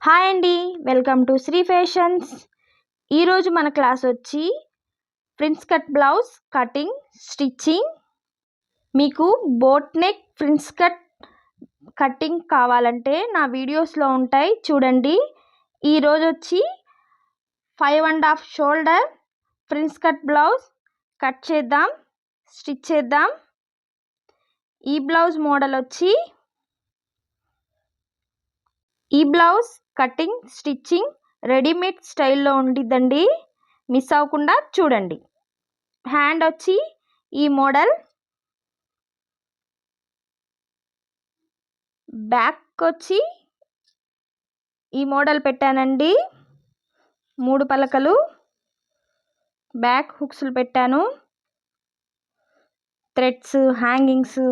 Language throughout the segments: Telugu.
హాయ్ అండి, వెల్కమ్ టు శ్రీ ఫ్యాషన్స్. ఈరోజు మన క్లాస్ వచ్చి prince cut blouse cutting stitching. మీకు boat neck prince cut cutting కావాలంటే నా వీడియోస్లో ఉంటాయి, చూడండి. ఈరోజు వచ్చి 5.5 shoulder prince cut blouse cut చేద్దాం, స్టిచ్ చేద్దాం. ఈ బ్లౌజ్ మోడల్ వచ్చి ఈ బ్లౌజ్ కటింగ్ స్టిచ్చింగ్ రెడీమేడ్ స్టైల్లో ఉండిద్దండి, మిస్ అవ్వకుండా చూడండి. హ్యాండ్ వచ్చి ఈ మోడల్, బ్యాక్ వచ్చి ఈ మోడల్ పెట్టానండి. 3 పలకలు బ్యాక్ హుక్స్లు పెట్టాను, థ్రెడ్స్, హ్యాంగింగ్స్.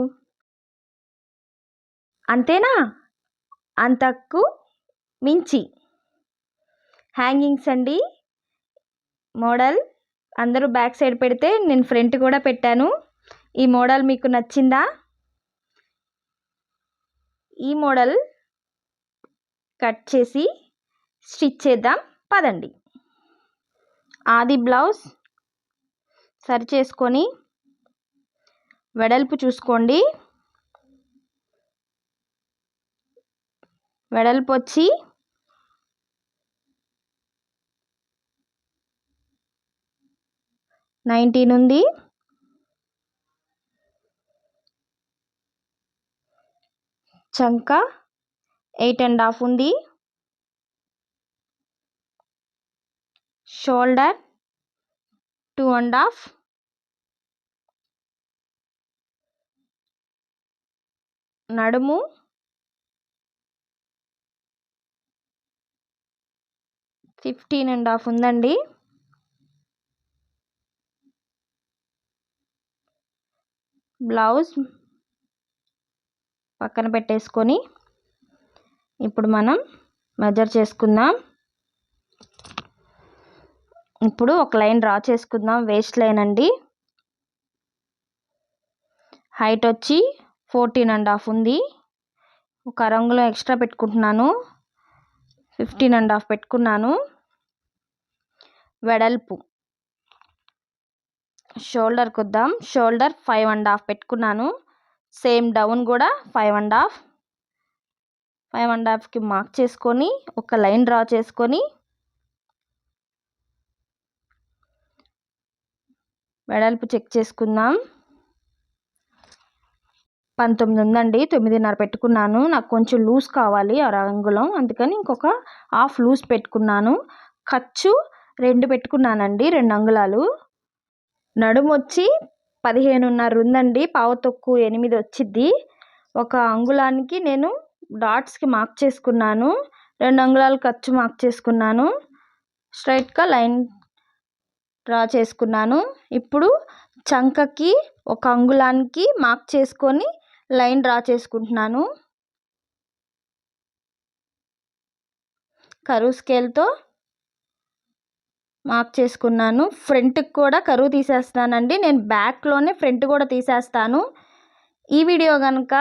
అంతేనా? అంతకు మించి హ్యాంగింగ్స్ అండి. మోడల్ అందరూ బ్యాక్ సైడ్ పెడితే నేను ఫ్రంట్ కూడా పెట్టాను. ఈ మోడల్ మీకు నచ్చిందా? ఈ మోడల్ కట్ చేసి స్టిచ్ చేద్దాం, పదండి. ఆది బ్లౌజ్ సరి చేసుకొని వెడల్పు చూసుకోండి. వెడల్పు వచ్చి 19 ఉంది. చంక 8.5 ఉంది. షోల్డర్ 2.5. నడుము 15.5 ఉందండి. బ్లౌజ్ పక్కన పెట్టేసుకొని ఇప్పుడు మనం మెజర్ చేసుకుందాం. ఇప్పుడు ఒక లైన్ డ్రా చేసుకుందాం, వేస్ట్ లైన్ అండి. హైట్ వచ్చి 14.5 ఉంది. ఒక రంగులో ఎక్స్ట్రా పెట్టుకుంటున్నాను, 15.5 పెట్టుకున్నాను. వెడల్పు షోల్డర్కి వద్దాం. షోల్డర్ 5.5 పెట్టుకున్నాను. సేమ్ డౌన్ కూడా 5.5కి మార్క్ చేసుకొని ఒక లైన్ డ్రా చేసుకొని వెడల్పు చెక్ చేసుకుందాం. 19 ఉందండి, 9.5 పెట్టుకున్నాను. నాకు కొంచెం లూజ్ కావాలి ఆ రంగులో, అందుకని ఇంకొక హాఫ్ లూజ్ పెట్టుకున్నాను. ఖర్చు 2 పెట్టుకున్నానండి, 2 అంగుళాలు. నడుము వచ్చి 15.5 ఉందండి, పావు తక్కువ 8 వచ్చిద్ది. ఒక అంగుళానికి నేను డాట్స్కి మార్క్ చేసుకున్నాను, 2 అంగుళాలు ఖర్చు మార్క్ చేసుకున్నాను. స్ట్రైట్గా లైన్ డ్రా చేసుకున్నాను. ఇప్పుడు చంకకి 1 అంగుళానికి మార్క్ చేసుకొని లైన్ డ్రా చేసుకుంటున్నాను. కరువు స్కేల్తో మార్క్ చేసుకున్నాను. ఫ్రంట్కి కూడా కరువు తీసేస్తానండి, నేను బ్యాక్లోనే ఫ్రంట్ కూడా తీసేస్తాను. ఈ వీడియో కనుక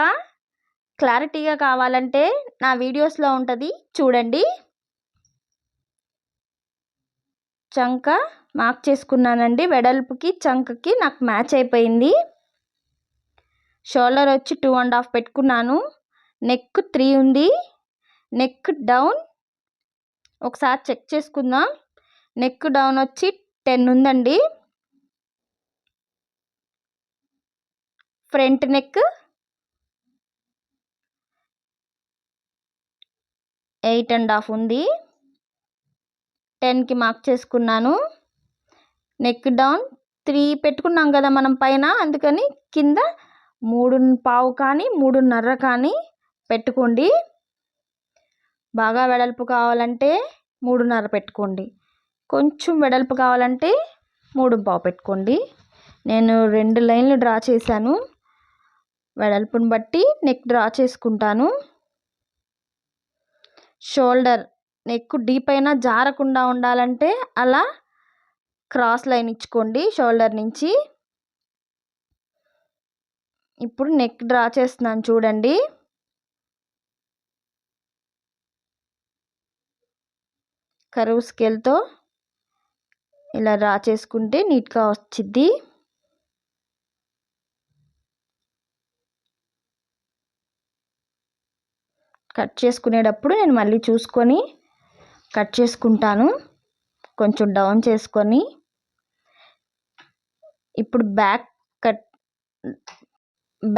క్లారిటీగా కావాలంటే నా వీడియోస్లో ఉంటుంది, చూడండి. చంక మార్క్ చేసుకున్నానండి, వెడల్పుకి చంకకి నాకు మ్యాచ్ అయిపోయింది. షోల్డర్ వచ్చి 2.5 పెట్టుకున్నాను. నెక్ 3 ఉంది. నెక్ డౌన్ ఒకసారి చెక్ చేసుకుందాం. నెక్ డౌన్ వచ్చి 10 ఉందండి. ఫ్రంట్ నెక్ 8.5 ఉంది. 10కి మార్క్ చేసుకున్నాను. నెక్ డౌన్ 3 పెట్టుకున్నాం కదా మనం పైన, అందుకని కింద 3.5 కానీ 3.5 కానీ పెట్టుకోండి. బాగా వెడల్పు కావాలంటే 3.5 పెట్టుకోండి, కొంచెం వెడల్పు కావాలంటే 3.5 పెట్టుకోండి. నేను 2 లైన్లు డ్రా చేశాను, వెడల్పుని బట్టి నెక్ డ్రా చేసుకుంటాను. షోల్డర్ నెక్ డీప్ అయినా జారకుండా ఉండాలంటే అలా క్రాస్ లైన్ ఇచ్చుకోండి షోల్డర్ నుంచి. ఇప్పుడు నెక్ డ్రా చేస్తున్నాను చూడండి. కరువు స్కేల్తో ఇలా డ్రా చేసుకుంటే నీట్గా వచ్చిద్ది. కట్ చేసుకునేటప్పుడు నేను మళ్ళీ చూసుకొని కట్ చేసుకుంటాను, కొంచెం డౌన్ చేసుకొని. ఇప్పుడు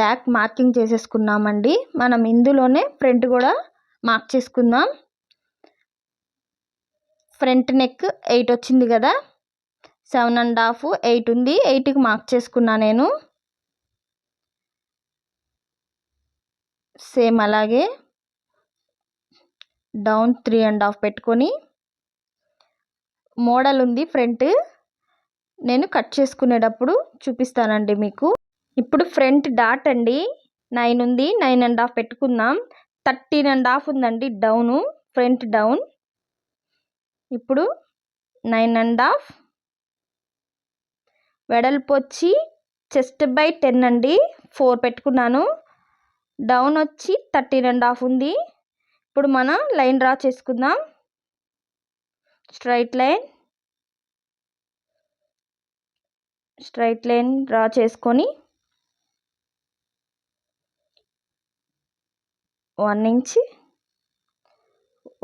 బ్యాక్ మార్కింగ్ చేసేసుకున్నామండి. మనం ఇందులోనే ఫ్రంట్ కూడా మార్క్ చేసుకుందాం. ఫ్రంట్ నెక్ 8 వచ్చింది కదా, 7.5 8 ఉంది. 8కి మార్క్ చేసుకున్నా నేను. సేమ్ అలాగే డౌన్ 3.5 పెట్టుకొని మోడల్ ఉంది ఫ్రంట్, నేను కట్ చేసుకునేటప్పుడు చూపిస్తానండి మీకు. ఇప్పుడు ఫ్రంట్ డాట్ అండి 9 ఉంది, 9.5 పెట్టుకుందాం. 13.5 ఉందండి డౌను, ఫ్రంట్ డౌన్. ఇప్పుడు 9.5 వెడల్పు వచ్చి చెస్ట్ బై 10 అండి, 4 పెట్టుకున్నాను. డౌన్ వచ్చి 13.5 ఉంది. ఇప్పుడు మనం లైన్ డ్రా చేసుకుందాం. స్ట్రైట్ లైన్ డ్రా చేసుకొని 1 ఇంచ్,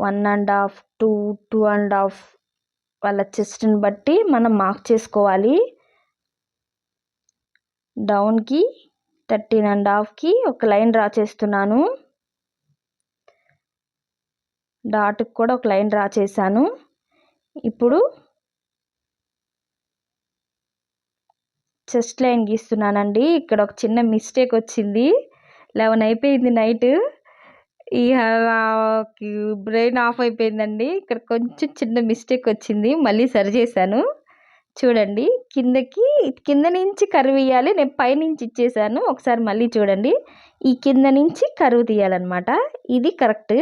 1.5 2 2.5 వాళ్ళ చెస్ట్ని బట్టి మనం మార్క్ చేసుకోవాలి. డౌన్కి 13.5కి ఒక లైన్ డ్రా చేస్తున్నాను. డాట్కి కూడా ఒక లైన్ డ్రా చేశాను. ఇప్పుడు చెస్ట్ లైన్ గీస్తున్నానండి. ఇక్కడ ఒక చిన్న మిస్టేక్ వచ్చింది. 11 అయిపోయింది నైట్, బ్రెయిన్ ఆఫ్ అయిపోయిందండి. ఇక్కడ కొంచెం చిన్న మిస్టేక్ వచ్చింది, మళ్ళీ సరి చేశాను. చూడండి, కింద నుంచి కరువు ఇవ్వాలి, నేను పైనుంచి ఇచ్చేసాను. ఒకసారి మళ్ళీ చూడండి, ఈ కింద నుంచి కరువు తీయాలన్నమాట. ఇది కరెక్ట్.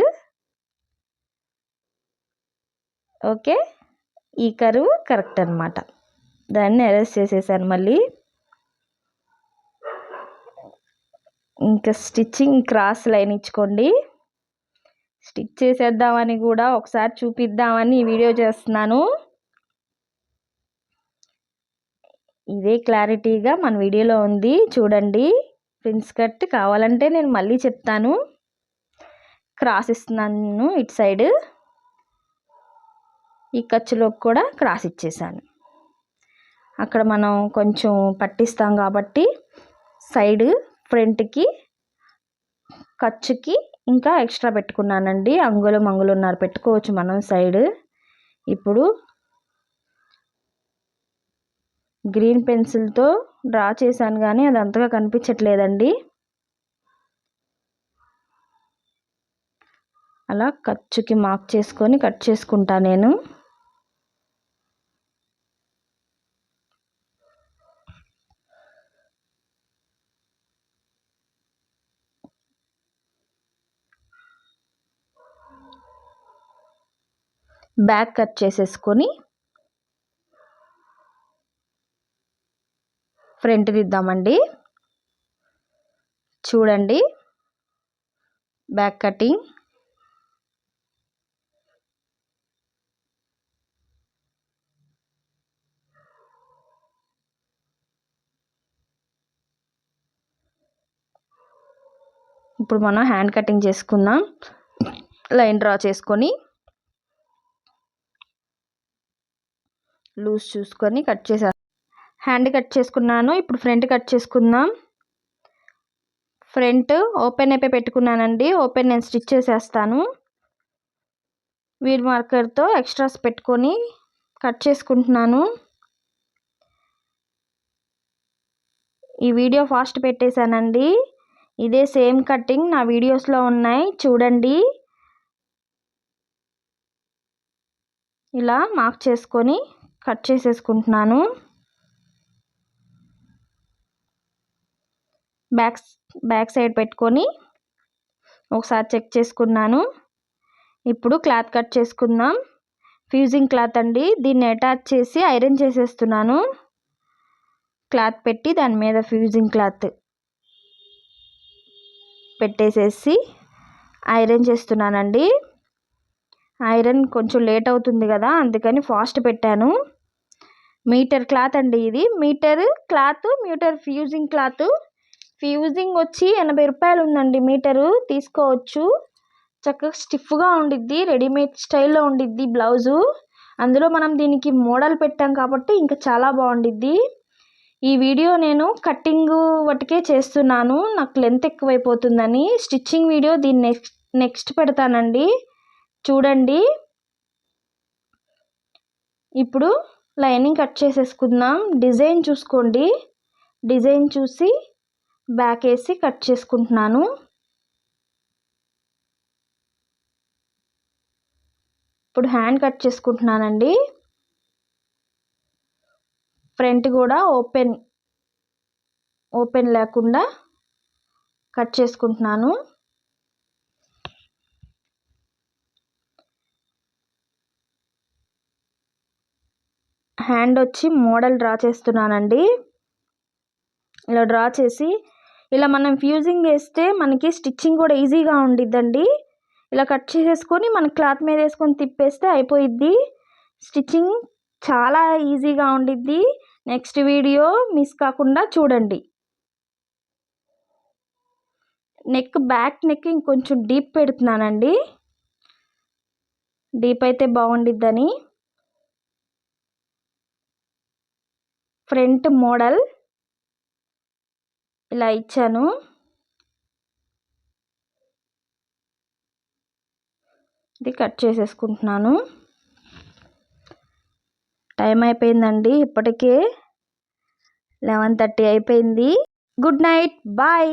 ఓకే, ఈ కరువు కరెక్ట్ అన్నమాట. దాన్ని అరెస్ట్ చేసేసాను మళ్ళీ. ఇంకా స్టిచ్చింగ్ క్రాస్ లైన్ ఇచ్చుకోండి. స్టిచ్ చేసేద్దామని కూడా ఒకసారి చూపిద్దామని ఈ వీడియో చేస్తున్నాను. ఇదే క్లారిటీగా మన వీడియోలో ఉంది చూడండి. ప్రిన్స్ కట్ కావాలంటే నేను మళ్ళీ చెప్తాను. క్రాస్ ఇస్తున్నాను ఇటు సైడ్, ఈ ఖర్చులోకి కూడా క్రాస్ ఇచ్చేసాను. అక్కడ మనం కొంచెం పట్టిస్తాం కాబట్టి సైడ్ ఫ్రంట్కి ఖర్చుకి ఇంకా ఎక్స్ట్రా పెట్టుకున్నానండి. అంగుళంన్నర పెట్టుకోవచ్చు మనం సైడ్. ఇప్పుడు గ్రీన్ పెన్సిల్తో డ్రా చేశాను కానీ అది అంతగా కనిపించట్లేదండి. అలా ఖర్చుకి మార్క్ చేసుకొని కట్ చేసుకుంటా నేను. బ్యాక్ కట్ చేసేసుకొని ఫ్రంట్ దిద్దామండి. చూడండి, బ్యాక్ కటింగ్. ఇప్పుడు మనం హ్యాండ్ కటింగ్ చేసుకుందాం. లైన్ డ్రా చేసుకొని లూజ్ చూసుకొని కట్ చేసా. హ్యాండ్ కట్ చేసుకున్నాను. ఇప్పుడు ఫ్రంట్ కట్ చేసుకుందాం. ఫ్రంట్ ఓపెన్ అయిపోయి పెట్టుకున్నానండి. ఓపెన్ నేను స్టిచ్ చేసేస్తాను. వీడ్ మార్కర్తో ఎక్స్ట్రాస్ పెట్టుకొని కట్ చేసుకుంటున్నాను. ఈ వీడియో ఫాస్ట్ పెట్టేశానండి. ఇదే సేమ్ కటింగ్ నా వీడియోస్లో ఉన్నాయి చూడండి. ఇలా మార్క్ చేసుకొని కట్ చేసేసుకుంటున్నాను. బ్యాక్ సైడ్ పెట్టుకొని ఒకసారి చెక్ చేసుకున్నాను. ఇప్పుడు క్లాత్ కట్ చేసుకుందాం. ఫ్యూజింగ్ క్లాత్ అండి, దీన్ని అటాచ్ చేసి ఐరన్ చేసేస్తున్నాను. క్లాత్ పెట్టి దాని మీద ఫ్యూజింగ్ క్లాత్ పెట్టేసేసి ఐరన్ చేస్తున్నానండి. ఐరన్ కొంచెం లేట్ అవుతుంది కదా, అందుకని ఫాస్ట్ పెట్టాను. మీటర్ క్లాత్ అండి ఇది. Meter cloth, meter fusing cloth. Fusing వచ్చి 80 రూపాయలు ఉందండి మీటరు, తీసుకోవచ్చు. చక్కగా స్టిఫ్గా ఉండిద్ది, రెడీమేడ్ స్టైల్లో ఉండిద్ది బ్లౌజు. అందులో మనం దీనికి మోడల్ పెట్టాం కాబట్టి ఇంకా చాలా బాగుండిద్ది. ఈ వీడియో నేను కట్టింగ్ వాటికే చేస్తున్నాను, నాకు లెంత్ ఎక్కువైపోతుందని. స్టిచ్చింగ్ వీడియో దీన్ని నెక్స్ట్ పెడతానండి, చూడండి. ఇప్పుడు లైనింగ్ కట్ చేసేసుకుందాం. డిజైన్ చూసుకోండి, డిజైన్ చూసి బ్యాక్ వేసి కట్ చేసుకుంటున్నాను. ఇప్పుడు హ్యాండ్ కట్ చేసుకుంటున్నానండి. ఫ్రంట్ కూడా ఓపెన్ లేకుండా కట్ చేసుకుంటున్నాను. హ్యాండ్ వచ్చి మోడల్ డ్రా చేస్తున్నానండి. ఇలా డ్రా చేసి ఇలా మనం ఫ్యూజింగ్ వేస్తే మనకి స్టిచ్చింగ్ కూడా ఈజీగా ఉండిద్దండి. ఇలా కట్ చేసేసుకొని మన క్లాత్ మీద వేసుకొని తిప్పేస్తే అయిపోయిద్ది. స్టిచ్చింగ్ చాలా ఈజీగా ఉండిద్ది. నెక్స్ట్ వీడియో మిస్ కాకుండా చూడండి. బ్యాక్ నెక్ ఇంకొంచెం డీప్ పెడుతున్నానండి, డీప్ అయితే బాగుండిద్దని. ఫ్రంట్ మోడల్ ఇలా ఇచ్చాను. ఇది కట్ చేసేసుకుంటున్నాను. టైం అయిపోయిందండి, ఇప్పటికే 11:30 అయిపోయింది. Good night, bye.